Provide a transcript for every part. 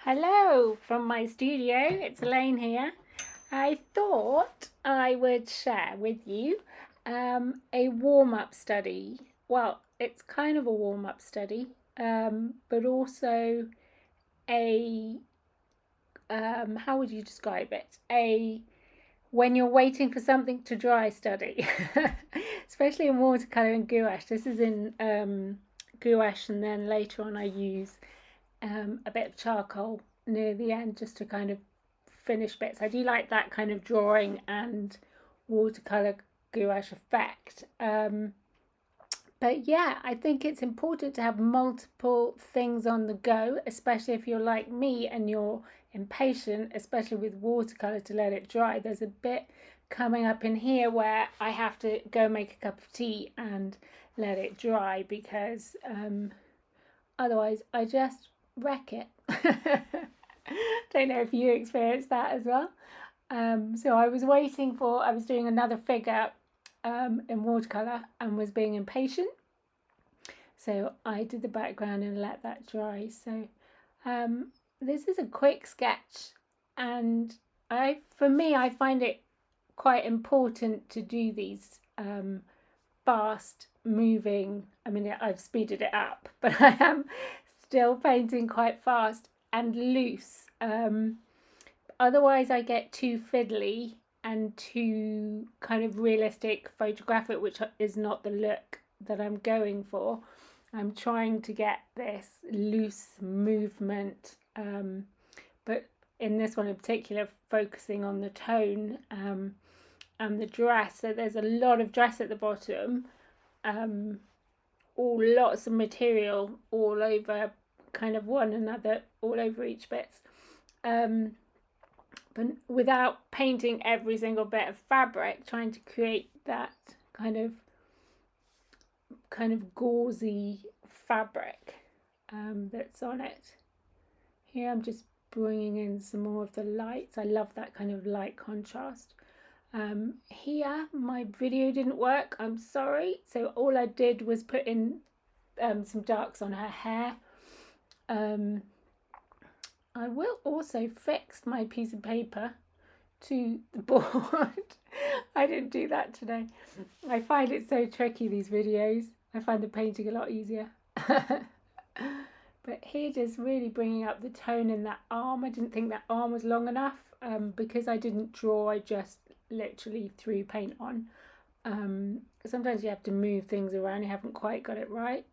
Hello from my studio, it's Elaine here. I thought I would share with you a warm-up study. Well, it's kind of a warm-up study, but also a, how would you describe it? When you're waiting for something to dry study, especially in watercolor and gouache. This is in gouache, and then later on I use a bit of charcoal near the end just to kind of finish bits. I do like that kind of drawing and watercolor gouache effect. But yeah, I think it's important to have multiple things on the go, especially if you're like me and you're impatient, especially with watercolor, to let it dry. There's a bit coming up in here where I have to go make a cup of tea and let it dry because otherwise I just wreck it. Don't know if you experienced that as well. So I was doing another figure in watercolor and was being impatient. So I did the background and let that dry. So this is a quick sketch, and for me, I find it quite important to do these fast moving. I mean, I've speeded it up, but I am still painting quite fast and loose. Otherwise I get too fiddly and too kind of realistic photographic, which is not the look that I'm going for. I'm trying to get this loose movement, but in this one in particular focusing on the tone and the dress. So there's a lot of dress at the bottom, all lots of material all over kind of one another, all over each bit, but without painting every single bit of fabric, trying to create that kind of gauzy fabric that's on it. Here I'm just bringing in some more of the lights. I love that kind of light contrast. Here my video didn't work, I'm sorry, so all I did was put in some darks on her hair. I will also fix my piece of paper to the board. I didn't do that today. I find it so tricky, these videos. I find the painting a lot easier. But here, just really bringing up the tone in that arm. I didn't think that arm was long enough. Because I didn't draw, I just literally threw paint on. Sometimes you have to move things around. You haven't quite got it right.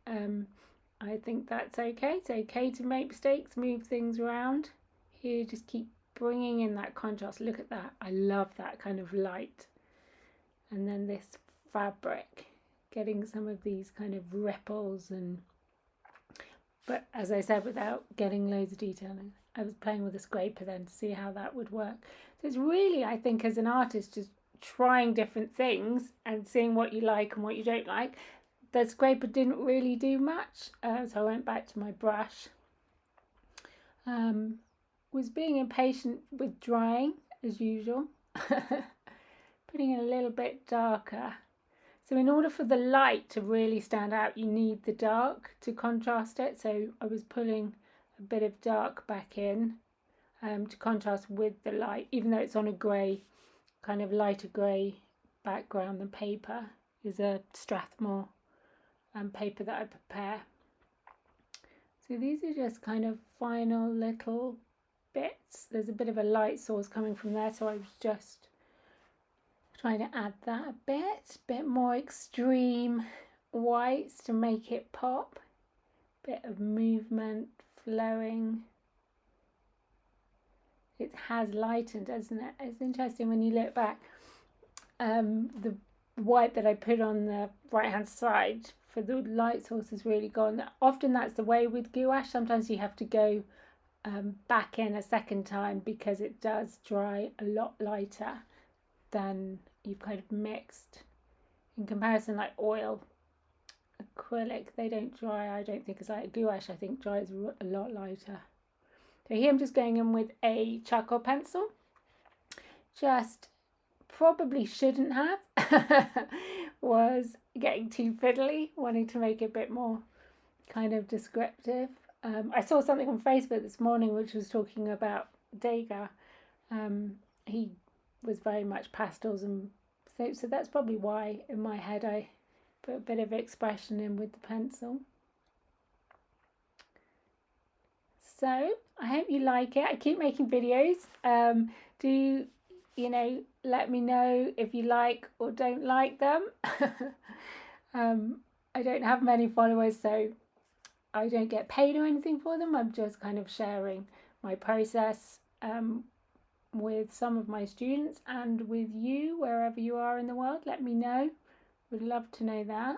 I think that's okay. It's okay to make mistakes, move things around. Here, just keep bringing in that contrast. Look at that. I love that kind of light. And then this fabric, getting some of these kind of ripples, but as I said, without getting loads of detail in. I was playing with a scraper then to see how that would work. So it's really, I think, as an artist, just trying different things and seeing what you like and what you don't like. The scraper didn't really do much, so I went back to my brush. Was being impatient with drying, as usual. Putting it a little bit darker. So in order for the light to really stand out, you need the dark to contrast it. So I was pulling a bit of dark back in to contrast with the light, even though it's on a grey, kind of lighter grey background. The paper is a Strathmore paper that I prepare. So these are just kind of final little bits. There's a bit of a light source coming from there, so I was just trying to add that a bit more extreme whites to make it pop. Bit of movement, flowing. It has lightened, doesn't it? It's interesting when you look back. The white that I put on the right hand side for the light source is really gone. Often that's the way with gouache. Sometimes you have to go back in a second time because it does dry a lot lighter than you've kind of mixed. In comparison, like oil, acrylic, they don't dry, I don't think, as like gouache, I think dries a lot lighter. So here I'm just going in with a charcoal pencil. Just probably shouldn't have was getting too fiddly, wanting to make it a bit more kind of descriptive. I saw something on Facebook this morning which was talking about Degas. He was very much pastels, and so that's probably why in my head I put a bit of expression in with the pencil. So I hope you like it. I keep making videos. Do let me know if you like or don't like them. I don't have many followers, so I don't get paid or anything for them. I'm just kind of sharing my process with some of my students and with you, wherever you are in the world. Let me know. Would love to know that.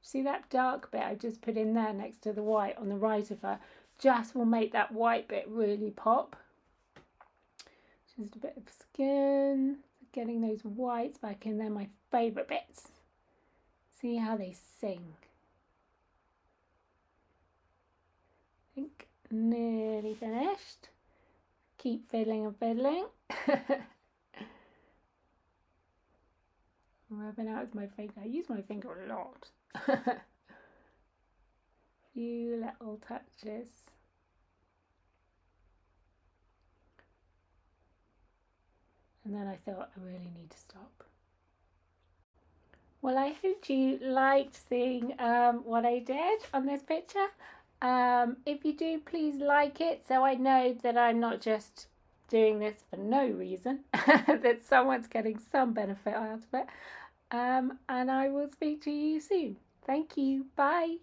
See that dark bit I just put in there next to the white on the right of her? Just will make that white bit really pop. Just a bit of skin. Getting those whites back in there, my favourite bits. See how they sing. I think nearly finished. Keep fiddling and fiddling. Rubbing out with my finger. I use my finger a lot. Few little touches. And then I thought I really need to stop. Well, I hope you liked seeing what I did on this picture. If you do, please like it so I know that I'm not just doing this for no reason, that someone's getting some benefit out of it. And I will speak to you soon. Thank you. Bye.